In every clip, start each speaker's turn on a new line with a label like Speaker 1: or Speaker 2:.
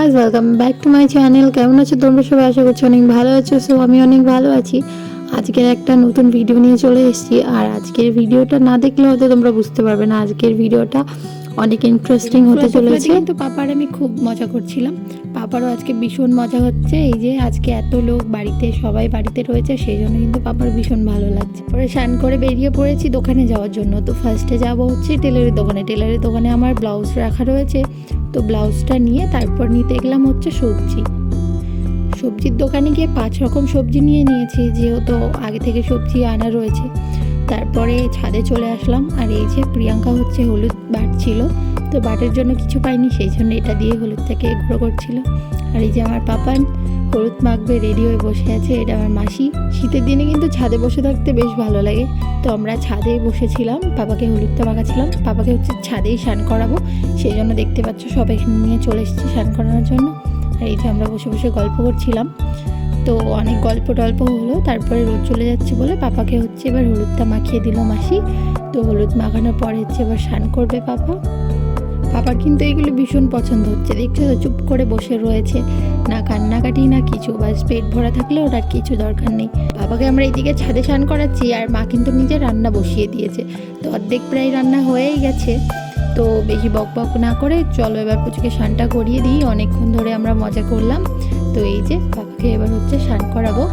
Speaker 1: Guys, welcome back to my channel. কেমন আছো তোমরা সবাই? আশা করছি অনেক ভালো আছো। সো আমি অনেক ভালো আছি। আজকের একটা নতুন ভিডিও নিয়ে চলে এসেছি। আর আজকের ভিডিওটা না দেখলে হয়তো তোমরা বুঝতে পারবে না আজকের ভিডিওটা অনেক ইন্টারেস্টিং হতে চলেছে। কিন্তু পাপার আমি খুব মজা করছিলাম, পাপারও আজকে ভীষণ মজা হচ্ছে। এই যে আজকে এত লোক বাড়িতে, সবাই বাড়িতে রয়েছে, সেই জন্য কিন্তু পাপার ভীষণ ভালো লাগছে। পরে স্নান করে বেরিয়ে পড়েছি দোকানে যাওয়ার জন্য। তো ফার্স্টে যাবো হচ্ছে টেলারের দোকানে। টেলারের দোকানে আমার ব্লাউজ রাখা রয়েছে, তো ব্লাউজটা নিয়ে তারপর নিতে গেলাম হচ্ছে সবজির দোকানে গিয়ে 5 রকম সবজি নিয়ে নিয়েছি, যেহেতু আগে থেকে সবজি আনা রয়েছে। তারপরে ছাদে চলে আসলাম। আর এই যে প্রিয়াঙ্কা হচ্ছে হলুদ বাটছিল, তো বাটের জন্য কিছু পাইনি, সেই জন্য এটা দিয়ে হলুদটাকে গুঁড়ো করছিল। আর এই যে আমার পাপান হলুদ মাখবে রেডি হয়ে বসে আছে, এটা আমার মাসি। শীতের দিনে কিন্তু ছাদে বসে থাকতে বেশ ভালো লাগে, তো আমরা ছাদে বসেছিলাম, পাপাকে হলুদটা মাখাচ্ছিলাম। পাপাকে হচ্ছে ছাদেই স্নান করাবো, সেই জন্য দেখতে পাচ্ছ সবাই নিয়ে চলে এসেছি স্নান করানোর জন্য। আর এই যে আমরা বসে বসে গল্প করছিলাম, তো অনেক গল্প টল্প হলো। তারপরে রোদ চলে যাচ্ছে বলে পাপাকে হচ্ছে এবার হলুদটা মাখিয়ে দিল মাসি। তো হলুদ মাখানোর পরে হচ্ছে এবার স্নান করবে পাপার কিন্তু এইগুলো ভীষণ পছন্দ হচ্ছে। দেখছো তো, চুপ করে বসে রয়েছে, না কান্নাকাটি না কিছু, বাস পেট ভরা থাকলে ওর আর কিছু দরকার নেই। বাবাকে আমরা এইদিকে ছাদে স্নান করাচ্ছি, আর মা কিন্তু নিজে রান্না বসিয়ে দিয়েছে। তো অর্ধেক প্রায় রান্না হয়েই গেছে। তো বেশি বক বক না করে চলো এবার পুচুকে স্নানটা করিয়ে দিই। অনেকক্ষণ ধরে আমরা মজা করলাম। তো এই যে পাপাকে এবার হচ্ছে স্নান করাবো।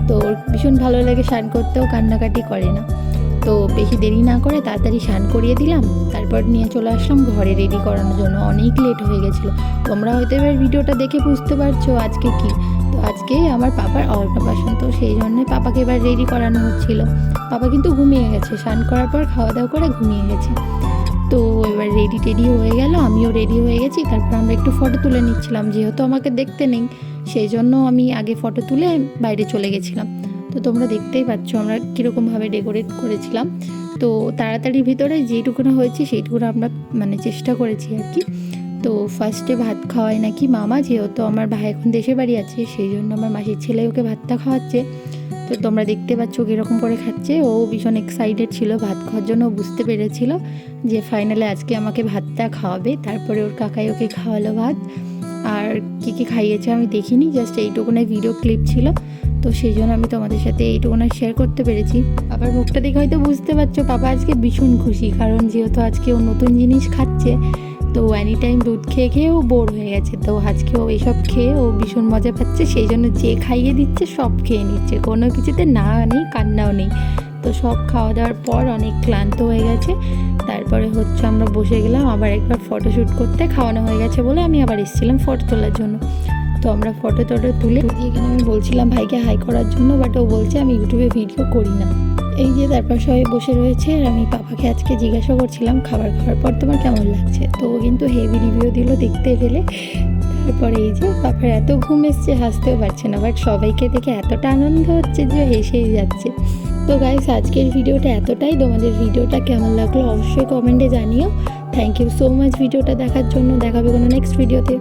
Speaker 1: তো ওর ভীষণ ভালো লাগে স্নান করতেও, কান্নাকাটি করে না। তো বেশি দেরি না করে তাড়াতাড়ি স্নান করিয়ে দিলাম, তারপর নিয়ে চলে আসলাম ঘরে রেডি করানোর জন্য। অনেক লেট হয়ে গেছিলো। তোমরা হয়তো এবার ভিডিওটা দেখে বুঝতে পারছো আজকে কি। তো আজকে আমার পাপার অন্নপ্রাশন, তো সেই জন্য পাপাকে এবার রেডি করানো হচ্ছিল। পাপা কিন্তু ঘুমিয়ে গেছে, স্নান করার পর খাওয়া দাওয়া করে ঘুমিয়ে গেছে। তো এবার রেডি হয়ে গেল, আমিও রেডি হয়ে গেছি। তারপর আমরা একটু ফটো তুলে নিচ্ছিলাম, যেহেতু আমাকে দেখতে নেই, সেই জন্য আমি আগে ফটো তুলে বাইরে চলে গেছিলাম। তো তোমরা দেখতেই পাচ্ছ আমরা কীরকমভাবে ডেকোরেট করেছিলাম। তো তাড়াতাড়ির ভিতরে যেটুকুনো হয়েছে সেইটুকুনো আমরা চেষ্টা করেছি আর কি। তো ফার্স্টে ভাত খাওয়ায় নাকি মামা, যেহেতু আমার ভাই এখন দেশে বাড়ি আছে, সেই জন্য আমার মাসির ছেলে ওকে ভাতটা খাওয়াচ্ছে। তো তোমরা দেখতে পাচ্ছ কীরকম করে খাচ্ছে। ও ভীষণ এক্সাইটেড ছিল ভাত খাওয়ার জন্য, বুঝতে পেরেছিল যে ফাইনালি আজকে আমাকে ভাতটা খাওয়াবে। তারপরে ওর কাকাই ওকে খাওয়ালো ভাত। আর কী খাইয়েছে আমি দেখিনি, জাস্ট এইটুকুনাই ভিডিও ক্লিপ ছিল, তো সেই জন্য আমি তোমাদের সাথে এইটুকুনা শেয়ার করতে পেরেছি। পাপার মুখটা দেখে হয়তো বুঝতে পারছো পাপা আজকে ভীষণ খুশি, কারণ যেহেতু আজকে ও নতুন জিনিস খাচ্ছে। তো এনি টাইম দুধ খেয়ে খেয়ে ও বোর হয়ে গেছে, তো আজকে ও এইসব খেয়ে ও ভীষণ মজা পাচ্ছে। সেই জন্য যে খাইয়ে দিচ্ছে সব খেয়ে নিচ্ছে, কোনো কিছুতে না নেই, কান্নাও নেই। তো সব খাওয়া দাওয়ার পর অনেক ক্লান্ত হয়ে গেছে। তারপরে হচ্ছে আমরা বসে গেলাম আবার একবার ফটোশ্যুট করতে। খাওয়ানো হয়ে গেছে বলে আমি আবার এসেছিলাম ফটো তোলার জন্য। তো আমরা ফটো তুলে এখানে আমি বলছিলাম ভাইকে হাই করার জন্য, বাট ও বলছে আমি ইউটিউবে ভিডিও করি না। এই যে তারপর সবাই বসে রয়েছে, আর আমি পাপাকে আজকে জিজ্ঞাসা করছিলাম খাবার খাওয়ার পর তোমার কেমন লাগছে। তো ও কিন্তু হেভি রিভিউ দিল দেখতে পেলে। তারপরে এই যে পাপার এত ঘুম এসছে, হাসতেও পারছে না, বাট সবাইকে দেখে এতটা আনন্দ হচ্ছে যে হেসেই যাচ্ছে। তো গাইস, আজকের ভিডিওটা এতটাই। তোমাদের ভিডিওটা কেমন লাগলো অবশ্যই কমেন্টে জানিও। থ্যাংক ইউ সো মাচ ভিডিওটা দেখার জন্য। দেখাবে কোনো নেক্সট ভিডিওতে।